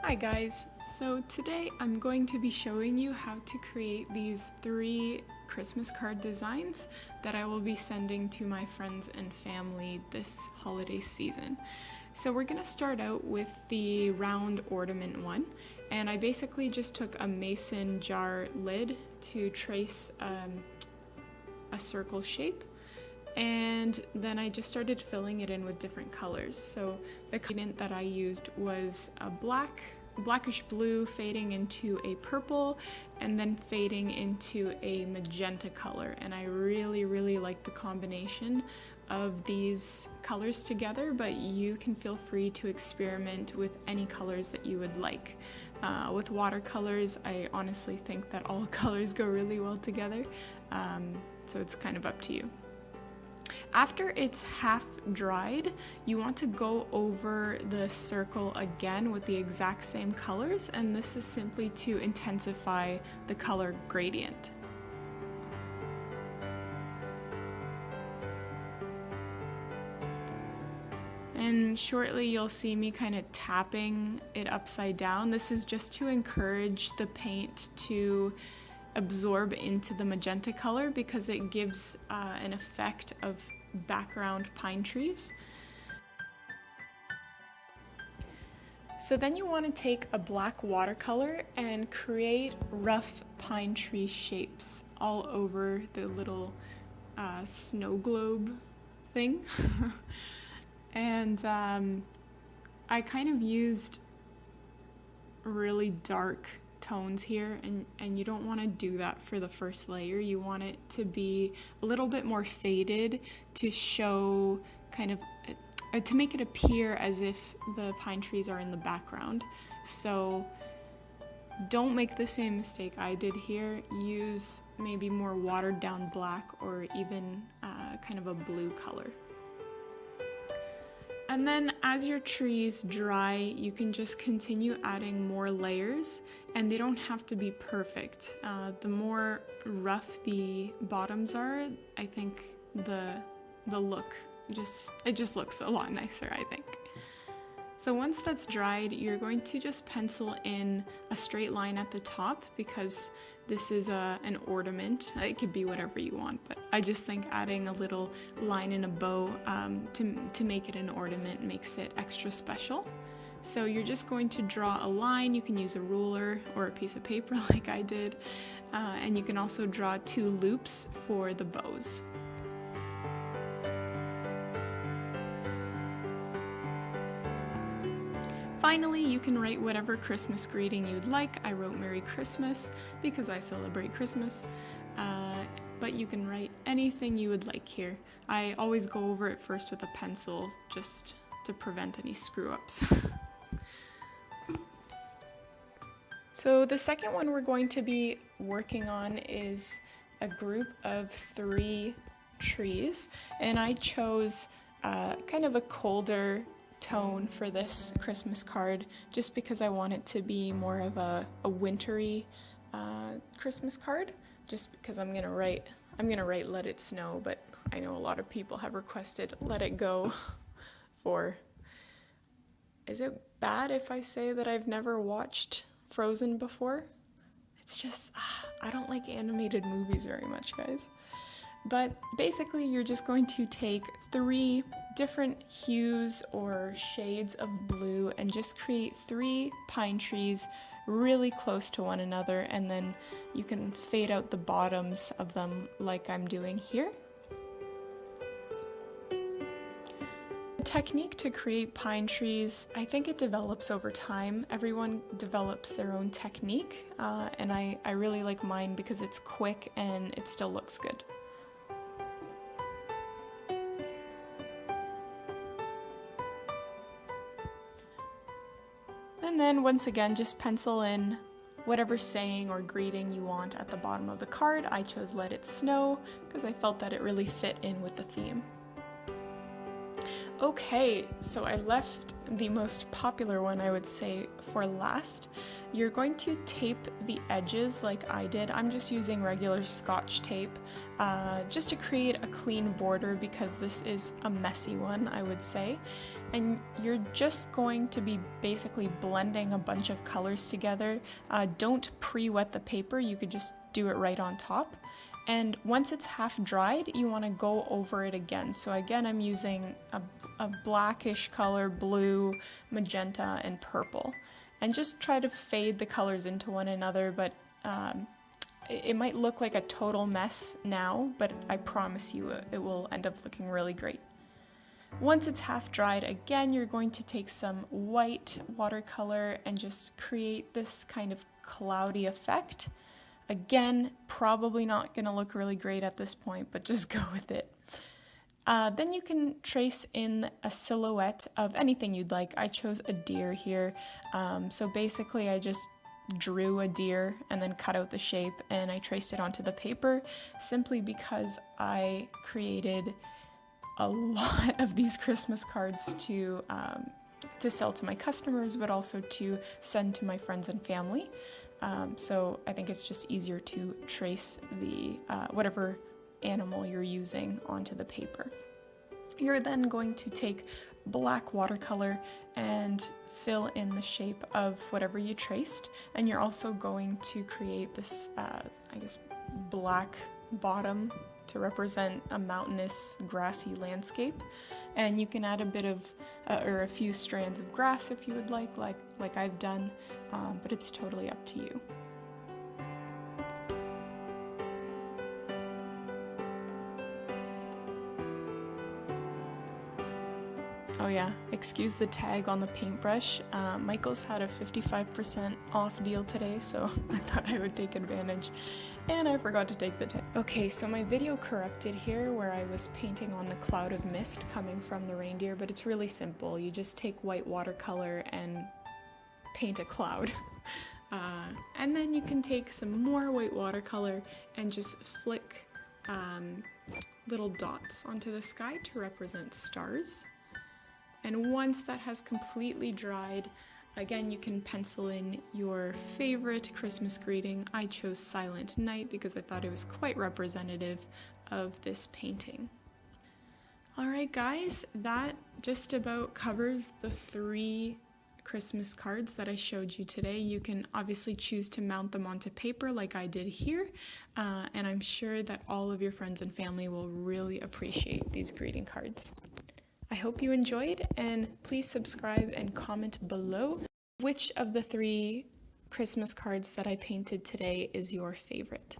Hi guys, so today I'm going to be showing you how to create these 3 Christmas card designs that I will be sending to my friends and family this holiday season. So we're going to start out with the round ornament one, and I basically just took a mason jar lid to trace a circle shape. And then I just started filling it in with different colors. So the gradient that I used was a blackish blue fading into a purple and then fading into a magenta color. And I really like the combination of these colors together, but you can feel free to experiment with any colors that you would like. With watercolors, I honestly think that all colors go really well together, so it's kind of up to you. After it's half dried, you want to go over the circle again with the exact same colors, and this is simply to intensify the color gradient. And shortly you'll see me kind of tapping it upside down. This is just to encourage the paint to absorb into the magenta color because it gives an effect of background pine trees. So then you want to take a black watercolor and create rough pine tree shapes all over the little snow globe thing. And I kind of used really dark tones here, and you don't want to do that for the first layer. You want it to be a little bit more faded to show kind of to make it appear as if the pine trees are in the background. So don't make the same mistake I did here. Use maybe more watered down black or even kind of a blue color. And then as your trees dry, you can just continue adding more layers, and they don't have to be perfect. The more rough the bottoms are, I think the look just looks a lot nicer, I think. So once that's dried, you're going to just pencil in a straight line at the top because this is an ornament. It could be whatever you want, but I just think adding a little line and a bow to make it an ornament makes it extra special. So you're just going to draw a line. You can use a ruler or a piece of paper like I did, and you can also draw 2 loops for the bows. Finally, you can write whatever Christmas greeting you'd like. I wrote Merry Christmas because I celebrate Christmas, but you can write anything you would like here. I always go over it first with a pencil just to prevent any screw-ups. So the second one we're going to be working on is a group of 3 trees, and I chose kind of a colder tone for this Christmas card just because I want it to be more of a wintry Christmas card, just because I'm gonna write Let It Snow, but I know a lot of people have requested Let It Go for. Is it bad if I say that I've never watched Frozen before? It's just I don't like animated movies very much, guys. But basically you're just going to take 3 different hues or shades of blue and just create 3 pine trees really close to one another, and then you can fade out the bottoms of them like I'm doing here. The technique to create pine trees, I think it develops over time. Everyone develops their own technique, and I really like mine because it's quick and it still looks good. And then once again, just pencil in whatever saying or greeting you want at the bottom of the card. I chose Let It Snow because I felt that it really fit in with the theme. Okay, so I left the most popular one, I would say, for last. You're going to tape the edges like I did. I'm just using regular Scotch tape just to create a clean border because this is a messy one, I would say. And you're just going to be basically blending a bunch of colors together. Don't pre-wet the paper, you could just do it right on top. And once it's half dried, you want to go over it again. So again, I'm using a blackish color, blue, magenta, and purple. And just try to fade the colors into one another, but it might look like a total mess now, but I promise you it will end up looking really great. Once it's half dried, again, you're going to take some white watercolor and just create this kind of cloudy effect. Again, probably not going to look really great at this point, but just go with it. Then you can trace in a silhouette of anything you'd like. I chose a deer here, so basically I just drew a deer and then cut out the shape and I traced it onto the paper simply because I created a lot of these Christmas cards to sell to my customers, but also to send to my friends and family. So I think it's just easier to trace the whatever animal you're using onto the paper. You're then going to take black watercolor and fill in the shape of whatever you traced, and you're also going to create this, I guess, black bottom to represent a mountainous, grassy landscape. And you can add a bit of, or a few strands of grass if you would like I've done, but it's totally up to you. Oh yeah, excuse the tag on the paintbrush. Michael's had a 55% off deal today, so I thought I would take advantage, and I forgot to take the tag. Okay, so my video corrupted here where I was painting on the cloud of mist coming from the reindeer, but it's really simple. You just take white watercolor and paint a cloud. And then you can take some more white watercolor and just flick little dots onto the sky to represent stars. And once that has completely dried, again, you can pencil in your favorite Christmas greeting. I chose Silent Night because I thought it was quite representative of this painting. Alright guys, that just about covers the 3 Christmas cards that I showed you today. You can obviously choose to mount them onto paper like I did here, and I'm sure that all of your friends and family will really appreciate these greeting cards. I hope you enjoyed, and please subscribe and comment below which of the 3 Christmas cards that I painted today is your favorite.